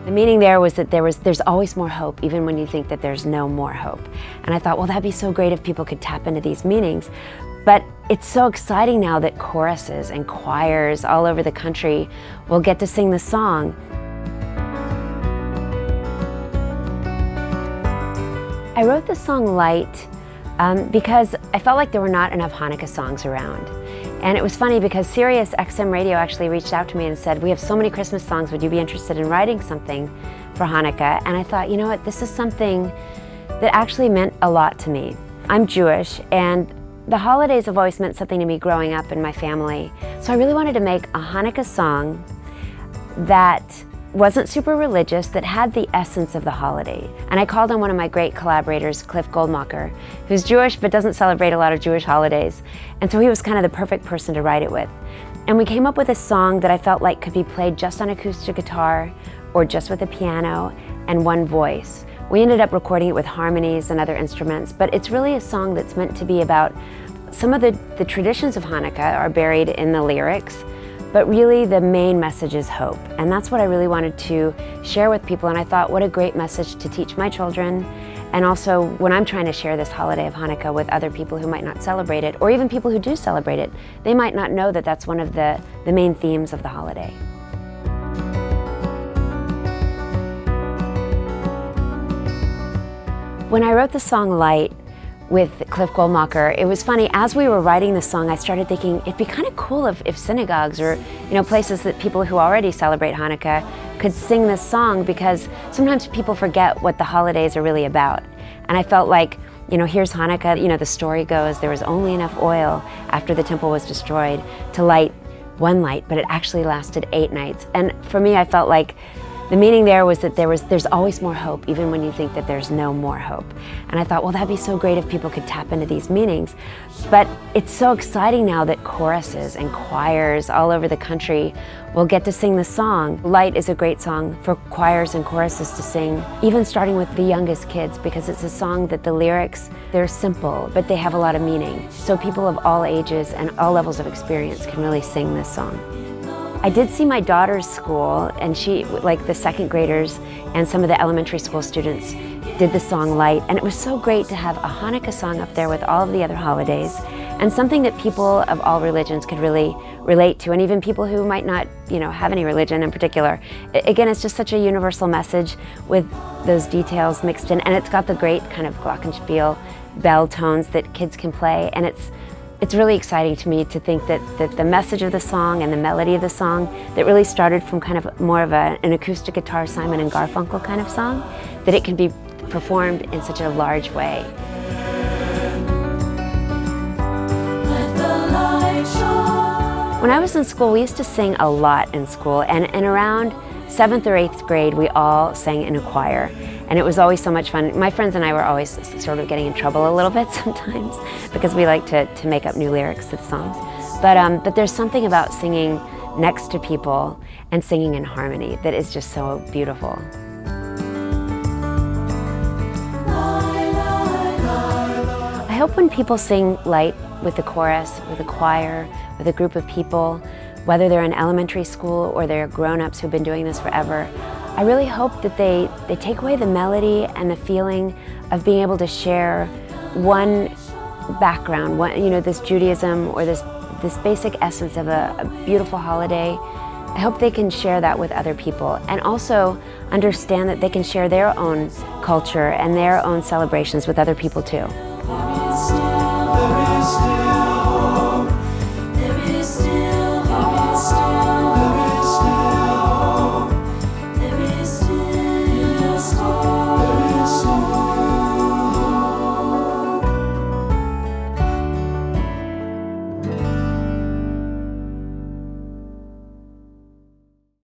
The meaning there was that there's always more hope, even when you think that there's no more hope. And I thought, well, that'd be so great if people could tap into these meanings. But it's so exciting now that choruses and choirs all over the country will get to sing the song. I wrote the song Light because I felt like there were not enough Hanukkah songs around. And it was funny because Sirius XM Radio actually reached out to me and said, we have so many Christmas songs, would you be interested in writing something for Hanukkah? And I thought, you know what, this is something that actually meant a lot to me. I'm Jewish, and the holidays have always meant something to me growing up in my family. So I really wanted to make a Hanukkah song that wasn't super religious, that had the essence of the holiday. And I called on one of my great collaborators, Cliff Goldmacher, who's Jewish but doesn't celebrate a lot of Jewish holidays. And so he was kind of the perfect person to write it with. And we came up with a song that I felt like could be played just on acoustic guitar or just with a piano and one voice. We ended up recording it with harmonies and other instruments, but it's really a song that's meant to be about some of the traditions of Hanukkah are buried in the lyrics, but really the main message is hope. And that's what I really wanted to share with people. And I thought, what a great message to teach my children. And also when I'm trying to share this holiday of Hanukkah with other people who might not celebrate it, or even people who do celebrate it, they might not know that that's one of the main themes of the holiday. When I wrote the song Light with Cliff Goldmacher, it was funny, as we were writing the song, I started thinking it'd be kind of cool if synagogues or places that people who already celebrate Hanukkah could sing this song, because sometimes people forget what the holidays are really about. And I felt like, here's Hanukkah, the story goes there was only enough oil after the temple was destroyed to light one light, but it actually lasted 8 nights. And for me, I felt like the meaning there was that there's always more hope, even when you think that there's no more hope. And I thought, well, that'd be so great if people could tap into these meanings. But it's so exciting now that choruses and choirs all over the country will get to sing the song. Light is a great song for choirs and choruses to sing, even starting with the youngest kids, because it's a song that the lyrics, they're simple, but they have a lot of meaning. So people of all ages and all levels of experience can really sing this song. I did see my daughter's school, and she, like the second graders and some of the elementary school students, did the song Light, and it was so great to have a Hanukkah song up there with all of the other holidays, and something that people of all religions could really relate to, and even people who might not, have any religion in particular. Again, it's just such a universal message with those details mixed in, and it's got the great kind of glockenspiel bell tones that kids can play, and it's really exciting to me to think that the message of the song and the melody of the song that really started from kind of more of an acoustic guitar Simon and Garfunkel kind of song, that it can be performed in such a large way. When I was in school, we used to sing a lot in school, and around 7th or 8th grade, we all sang in a choir. And it was always so much fun. My friends and I were always sort of getting in trouble a little bit sometimes because we like to make up new lyrics to the songs. But there's something about singing next to people and singing in harmony that is just so beautiful. I hope when people sing Light with the chorus, with a choir, with a group of people, whether they're in elementary school or they're grown-ups who've been doing this forever, I really hope that they take away the melody and the feeling of being able to share one background, this Judaism or this basic essence of a beautiful holiday. I hope they can share that with other people, and also understand that they can share their own culture and their own celebrations with other people too.